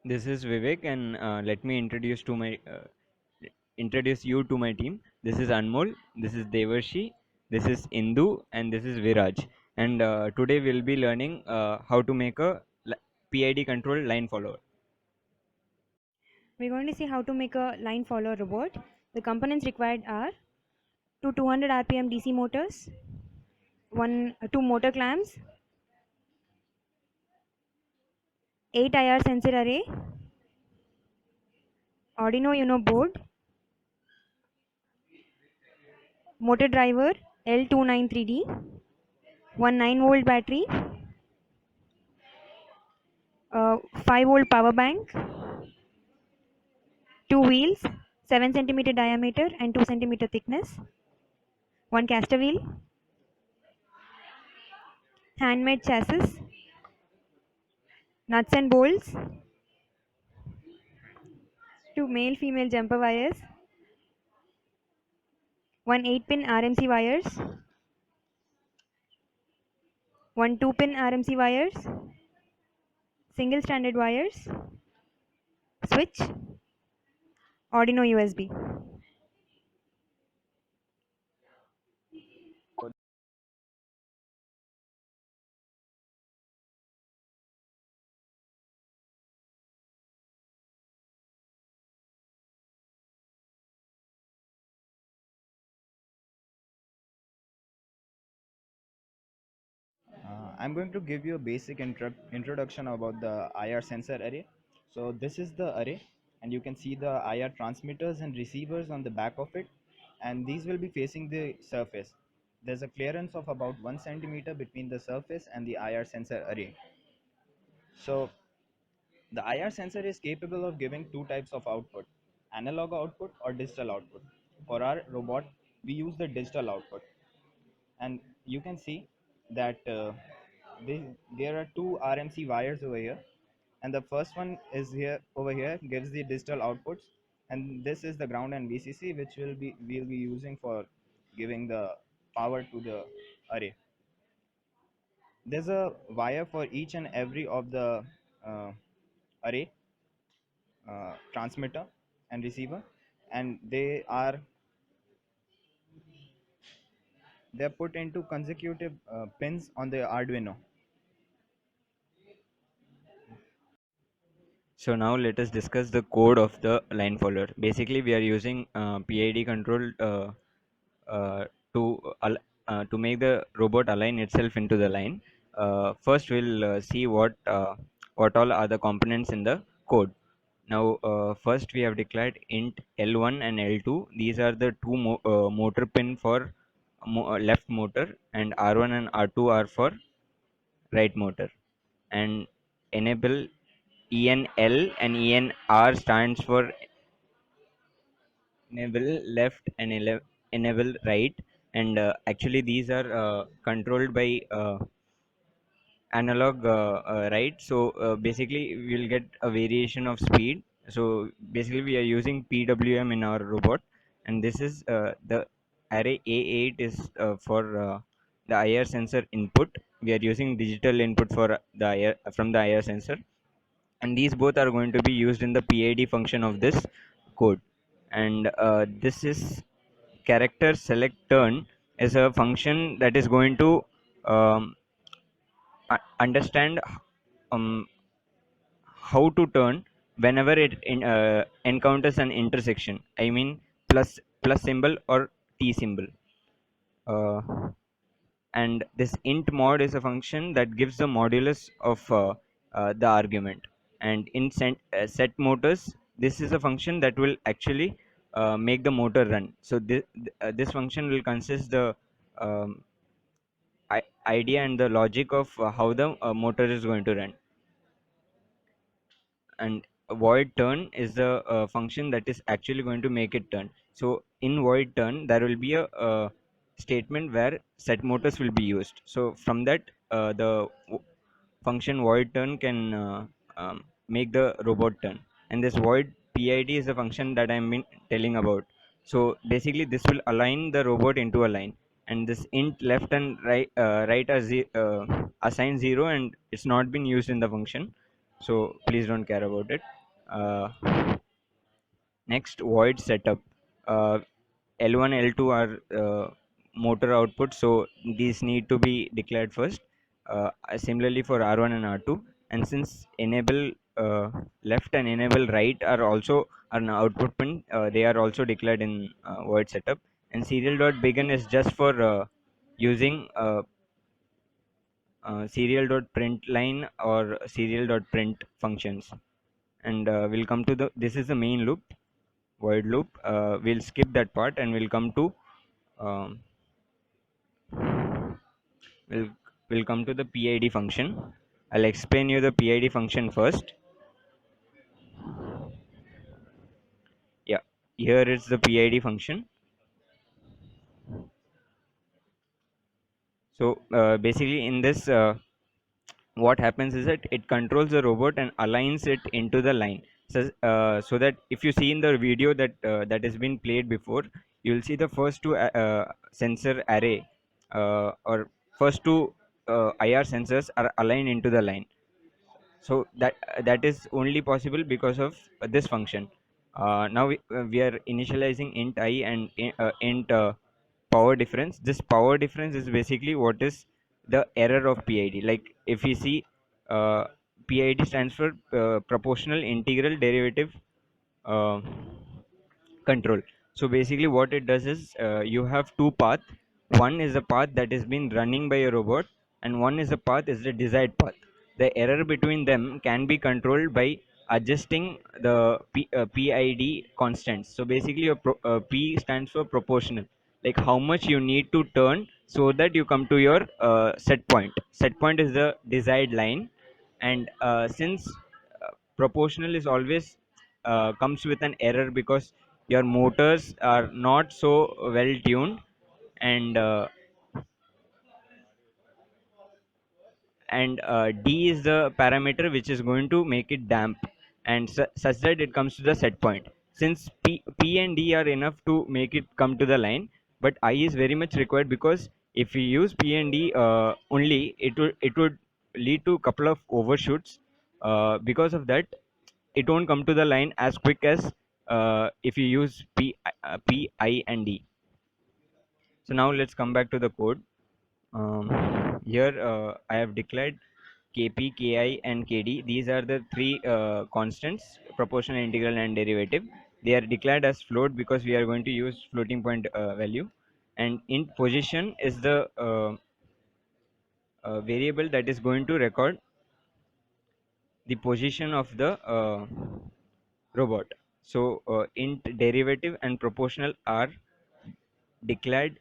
This is Vivek, and let me introduce you to my team. This is Anmol, this is Devarshi, this is Indu, and this is Viraj. And today we'll be learning how to make a PID control line follower. We're going to see how to make a line follower robot. The components required are two 200 RPM DC motors, two motor clamps, 8 IR sensor array, Arduino Uno board, motor driver L293D, one 9-volt battery, 5-volt power bank, two wheels, 7 centimeter diameter and 2 centimeter thickness, one caster wheel, handmade chassis, nuts and bolts, two male female jumper wires, one 8-pin RMC wires, one 2-pin RMC wires, single stranded wires, switch, Arduino USB. I'm going to give you a basic introduction about the IR sensor array. So this is the array, and you can see the IR transmitters and receivers on the back of it, and these will be facing the surface. There's a clearance of about 1 centimeter between the surface and the IR sensor array. So the IR sensor is capable of giving two types of output, analog output or digital output. For our robot, we use the digital output, and you can see that there are two RMC wires over here, and the first one is here over here gives the digital outputs, and this is the ground and VCC which we'll be using for giving the power to the array. There's a wire for each and every of the uh, array transmitter and receiver, and they're put into consecutive pins on the Arduino. So now let us discuss the code of the line follower. Basically, we are using PID control uh, to to make the robot align itself into the line. First, we'll see what all are the components in the code. Now, first we have declared int L1 and L2. These are the two motor pin for left motor, and R1 and R2 are for right motor. And enable ENL and ENR stands for enable left and enable right. And actually, these are controlled by analog right. So basically we'll get a variation of speed. So basically we are using PWM in our robot, and this is the array A8 is for the IR sensor input. We are using digital input for the IR from the IR sensor, and these both are going to be used in the PID function of this code. And this is character select turn is a function that is going to um, understand um, how to turn whenever it encounters an intersection. I mean plus symbol or t symbol. Uh, and this int mod is a function that gives the modulus of the argument. And in set motors, this is a function that will actually make the motor run. So this function will consist the um, idea and the logic of how the motor is going to run. And void turn is the function that is actually going to make it turn. So in void turn there will be a statement where set motors will be used. So from that function void turn can make the robot turn. And this void PID is the function that I'm been telling about. So basically this will align the robot into a line, and this int left and right are assigned 0, and it's not been used in the function. so please don't care about it. uh, Next, void setup. uh, L1 L2 are motor output, so these need to be declared first. Similarly for R1 and R2, and since enable left and enable right are also an output pin, they are also declared in void setup. And serial dot begin is just for using serial dot print line or serial dot print functions. And we'll come to the, this is the main loop, void loop. We'll skip that part and we'll come to um, we'll we'll come to the PID function. I'll explain you the PID function first. Yeah, here is the PID function. So basically in this, what happens is that it controls the robot and aligns it into the line. So that if you see in the video that that has been played before, you will see the first two sensor array, or first two IR sensors are aligned into the line. So that is only possible because of this function. Now we are initializing int I and int power difference. This power difference is basically what is the error of PID. Like if you see, uh, PID stands for proportional integral derivative uh, control. So basically what it does is, you have two paths. One is a path that is been running by a robot, and one is a path is the desired path. The error between them can be controlled by adjusting the PID constants. So basically P stands for proportional, like how much you need to turn so that you come to your set point. Set point is the desired line. And since proportional is always comes with an error because your motors are not so well tuned. And D is the parameter which is going to make it damp, and such that it comes to the set point. Since P and D are enough to make it come to the line, but I is very much required, because if we use P and D only, it would lead to a couple of overshoots. Because of that, it won't come to the line as quick as if you use P, I, and D. So now let's come back to the code. Here I have declared Kp, Ki, and Kd. These are the three constants: proportional, integral, and derivative. They are declared as float because we are going to use floating point value. And int position is the variable that is going to record the position of the robot. So int derivative and proportional are declared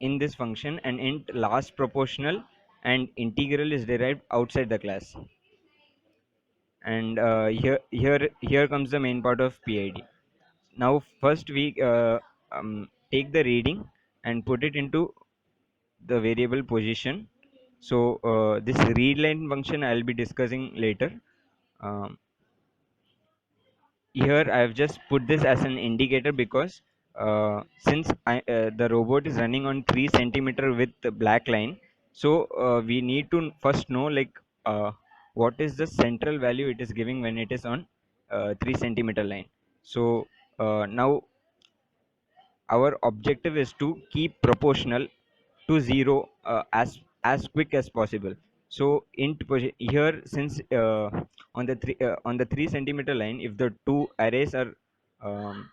in this function, and int last proportional and integral is derived outside the class. And here comes the main part of PID. Now first we take the reading and put it into the variable position. So this read line function I'll be discussing later. um, Here I have just put this as an indicator because since the robot is running on 3 centimeter with the black line, so we need to first know, like, what is the central value it is giving when it is on 3 centimeter line. So now our objective is to keep proportional to 0 as quick as possible. So here, since on the 3 centimeter line, if the two arrays are um,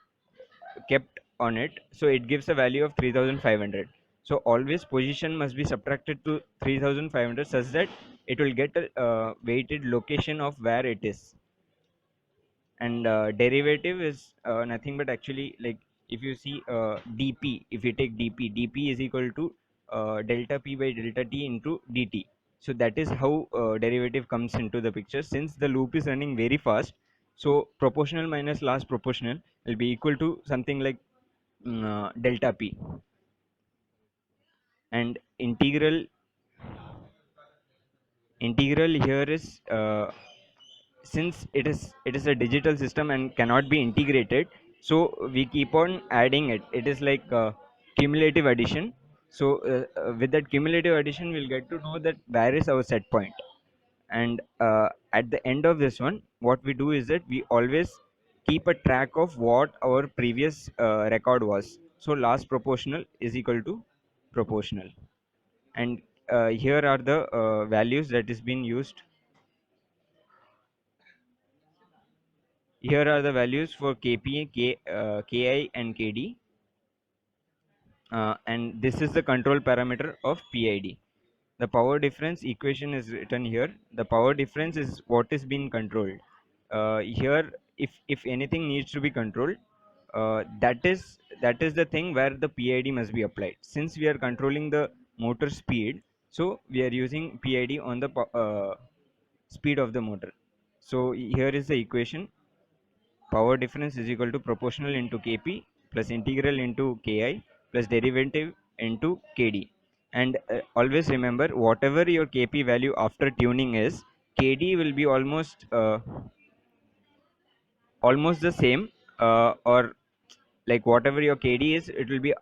kept on it, so it gives a value of 3500. So always position must be subtracted to 3500 such that it will get a weighted location of where it is. And derivative is nothing but, actually, like, if you see dp, if you take dp is equal to delta p by delta t into dt. So that is how derivative comes into the picture. Since the loop is running very fast, so proportional minus last proportional will be equal to something like delta p. And integral here is, since it is a digital system and cannot be integrated, so we keep on adding it. It is like cumulative addition. So with that cumulative addition, we'll get to know that where is our set point. And at the end of this one, what we do is that we always keep a track of what our previous record was. So last proportional is equal to proportional. And here are the values that is being used. Here are the values for kp, ki and kd, and this is the control parameter of PID. The power difference equation is written here. The power difference is what is being controlled. Here, if anything needs to be controlled, that is the thing where the PID must be applied. Since we are controlling the motor speed, so we are using PID on the speed of the motor. So here is the equation. Power difference is equal to proportional into Kp plus integral into Ki plus derivative into Kd. And always remember, whatever your Kp value after tuning is, Kd will be almost the same, or like whatever your KD is, it will be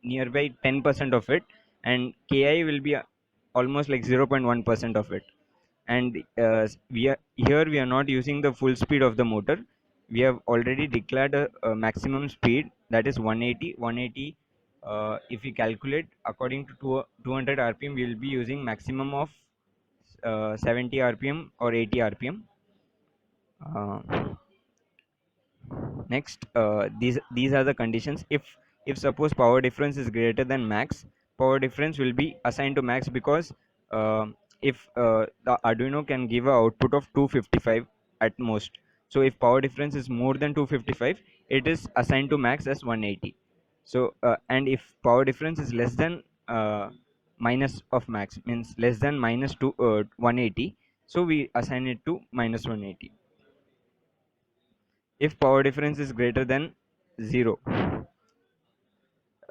nearby 10% of it, and KI will be almost like 0.1% of it. And we are not using the full speed of the motor. We have already declared a maximum speed, that is 180. 180, if we calculate according to 200 rpm, we will be using maximum of 70 rpm or 80 rpm. uh, Next, these are the conditions. If suppose power difference is greater than max, power difference will be assigned to max, because if the Arduino can give a output of 255 at most, so if power difference is more than 255, it is assigned to max as 180. So and if power difference is less than minus of max, means less than minus 180, so we assign it to minus 180. If power difference is greater than 0,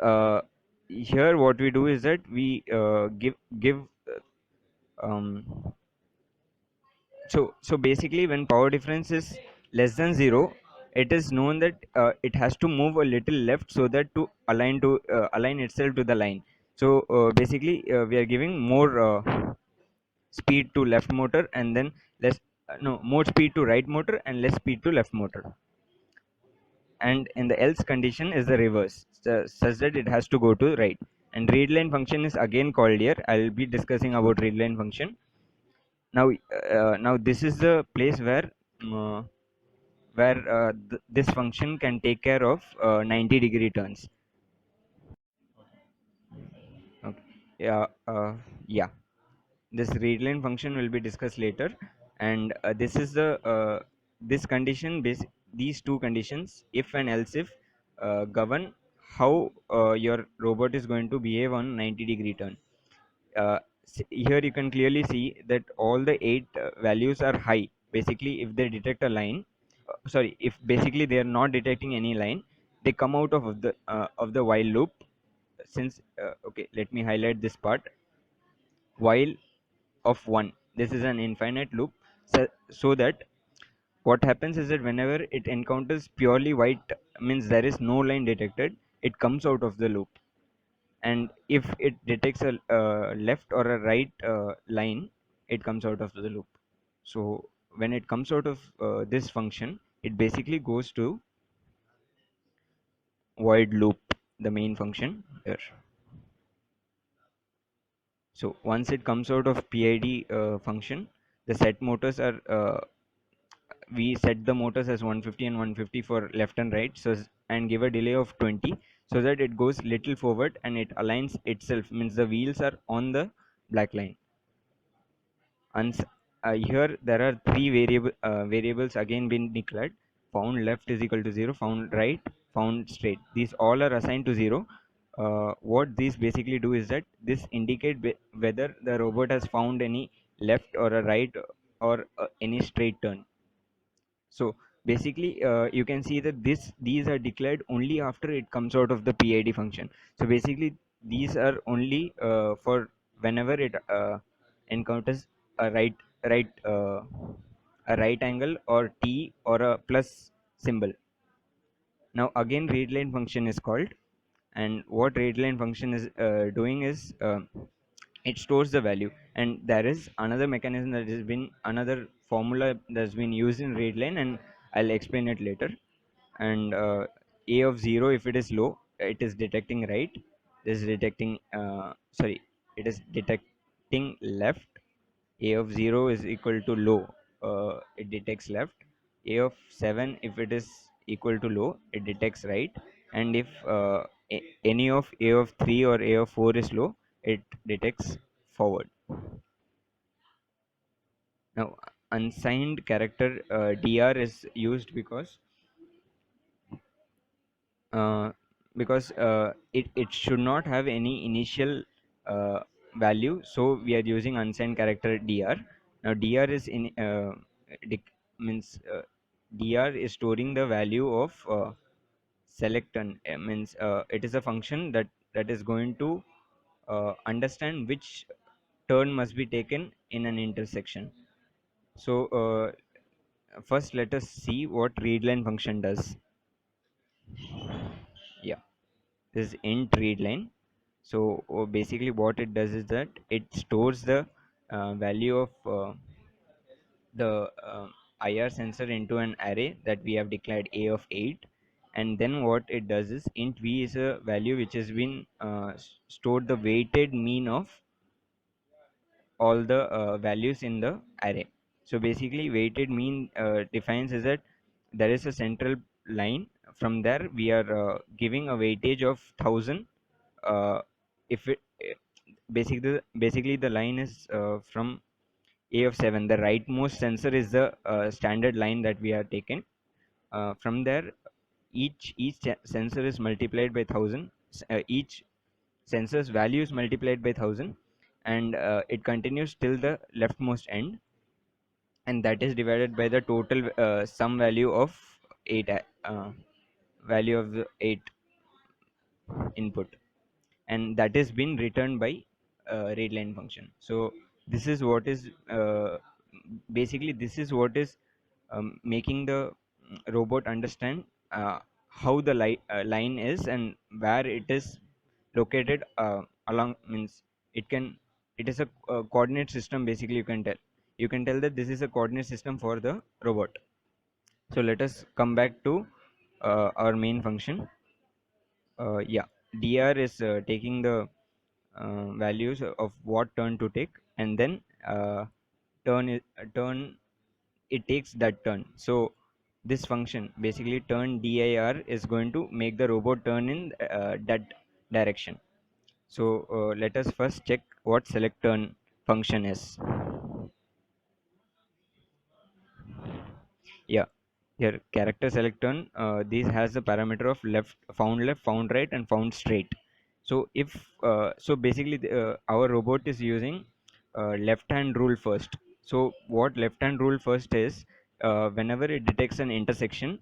uh, here what we do is that we give um, so basically, when power difference is less than 0, it is known that it has to move a little left, so that to align itself to the line. So basically, we are giving more speed to left motor, and then less no more speed to right motor and less speed to left motor. And in the else condition is the reverse, such that it has to go to right. And readline function is again called here. I'll be discussing about readline function now. Now this is the place uh, where this function can take care of 90-degree turns. Okay. Yeah, this readline function will be discussed later. And this is the this condition base these two conditions, if and else if, govern how your robot is going to behave on 90-degree turn. Here you can clearly see that all the 8 values are high. Basically, if they detect a line, sorry, if basically they are not detecting any line, they come out of the while loop. Since okay, let me highlight this part. While of 1, this is an infinite loop. So that what happens is that whenever it encounters purely white, means there is no line detected, it comes out of the loop. And if it detects a left or a right line, it comes out of the loop. So when it comes out of this function, it basically goes to void loop, the main function here. So once it comes out of PID function, the set motors are we set the motors as 150 and 150 for left and right, so and give a delay of 20, so that it goes little forward and it aligns itself, means the wheels are on the black line. And here there are three variables again been declared. Found left is equal to 0, found right, found straight. These all are assigned to 0. What these basically do is that this indicate whether the robot has found any left or a right, or any straight turn. So basically, you can see that these are declared only after it comes out of the PID function. So basically, these are only for whenever it encounters a right a right angle or T or a plus symbol. Now again, readline function is called, and what readline function is doing is it stores the value. And there is another mechanism that has been another formula that's been used in read line, and I'll explain it later. And a of 0, if it is low, it is detecting right. This is detecting sorry, it is detecting left. A of 0 is equal to low, it detects left. A of 7, if it is equal to low, it detects right. And if any of a of 3 or a of 4 is low, it detects forward. Now, unsigned character dr is used uh, because it should not have any initial uh, value, so we are using unsigned character dr. Now dr is in means dr is storing the value of select, and means it is a function that is going to understand which turn must be taken in an intersection. So first let us see what readline function does. Yeah, this is int readline. So basically what it does is that it stores the value of the IR sensor into an array that we have declared a of 8. And then what it does is int v is a value which has been stored the weighted mean of all the values in the array. So basically weighted mean defines is that there is a central line. From there we are giving a weightage of 1000. If it basically the line is from a of 7, the rightmost sensor is the standard line that we are taking. From there each sensor is multiplied by 1000. Each sensor's value is multiplied by 1000, and it continues till the leftmost end, and that is divided by the total sum value of 8 value of the 8 input, and that is been returned by readline function. So this is what is basically this is what is making the robot understand how the line is and where it is located along, means it can, it is a coordinate system. Basically you can tell that this is a coordinate system for the robot. So let us come back to our main function. Yeah, dr is taking the values of what turn to take, and then turn, it takes that turn. So this function basically turn dir is going to make the robot turn in that direction. So let us first check what select turn function is. Yeah, here character select turn, this has the parameter of left, found right, and found straight. So if so basically our robot is using left hand rule first. So what left hand rule first is, whenever it detects an intersection,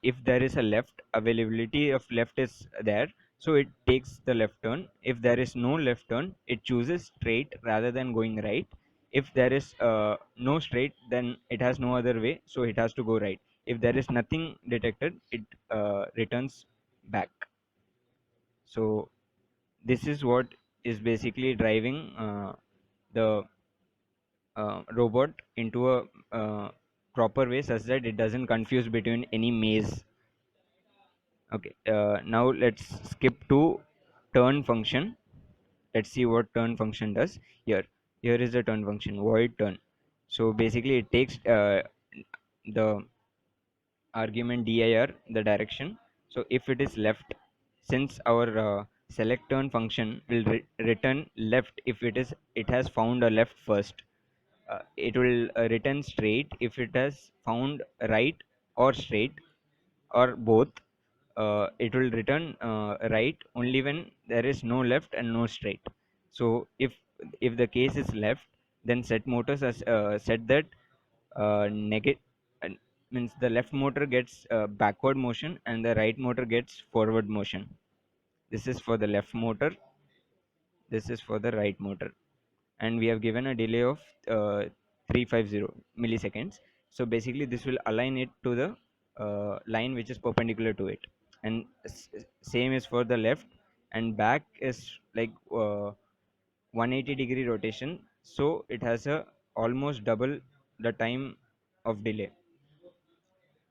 if there is a left, availability of left is there, so it takes the left turn. If there is no left turn, it chooses straight rather than going right. If there is no straight, then it has no other way, so it has to go right. If there is nothing detected, it returns back. So this is what is basically driving the robot into a proper way, such that it doesn't confuse between any maze. Okay, now let's skip to turn function. Let's see what turn function does. Here is the turn function, void turn. So basically it takes the argument dir, the direction. So if it is left, since our select turn function will return left if it has found a left first. It will return straight if it has found right or straight or both. It will return right only when there is no left and no straight. So if the case is left, then set motors has said that negative, means the left motor gets backward motion and the right motor gets forward motion. This is for the left motor, this is for the right motor, and we have given a delay of 350 milliseconds. So basically this will align it to the line which is perpendicular to it. And same is for the left, and back is like 180-degree rotation, so it has a almost double the time of delay.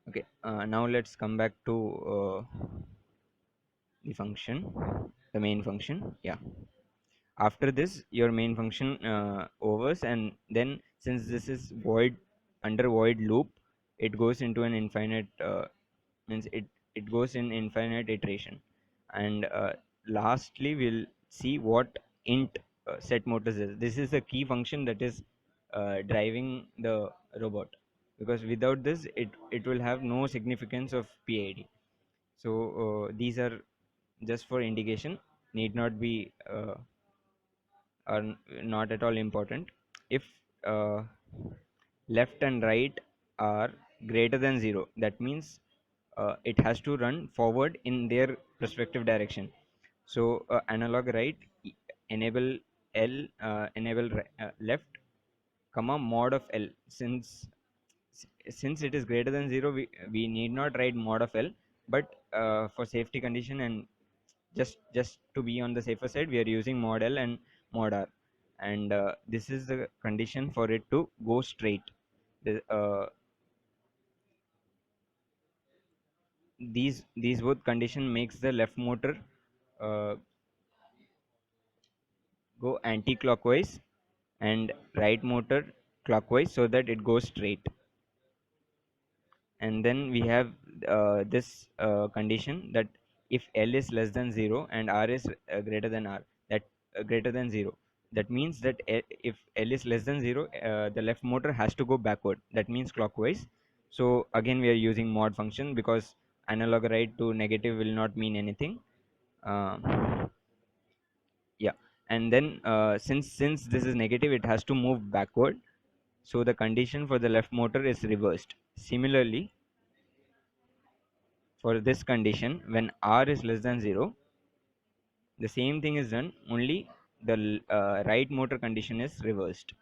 Okay, now let's come back to the function, the main function. Yeah, after this your main function overs, and then since this is void, under void loop, it goes into an infinite means it goes in infinite iteration. And lastly we'll see what int set motors is. This is the key function that is driving the robot, because without this it will have no significance of PID. So these are just for indication, need not be are not at all important. If uh, left and right are greater than 0, that means it has to run forward in their respective direction. So analog right enable left comma mod of L. Since it is greater than 0, we need not write mod of L, but for safety condition and just to be on the safer side, we are using mod L and mod R. And this is the condition for it to go straight. These both condition makes the left motor uh, go anti-clockwise and right motor clockwise, so that it goes straight. And then we have this condition that if L is less than 0 and R is greater than R, that greater than 0, that means that if L is less than 0, the left motor has to go backward, that means clockwise. So again we are using mod function, because analog right to negative will not mean anything. Yeah, and then since this is negative, it has to move backward, so the condition for the left motor is reversed. Similarly, for this condition, when R is less than 0, the same thing is done, only the right motor condition is reversed.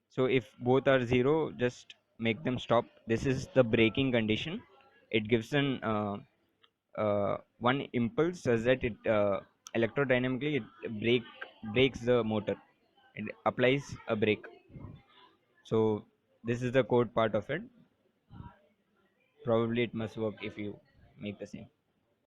So if both are 0, just make them stop. This is the braking condition. It gives an one impulse such that it electrodynamically it breaks the motor. It applies a brake. So this is the code part of it. Probably it must work if you make the same.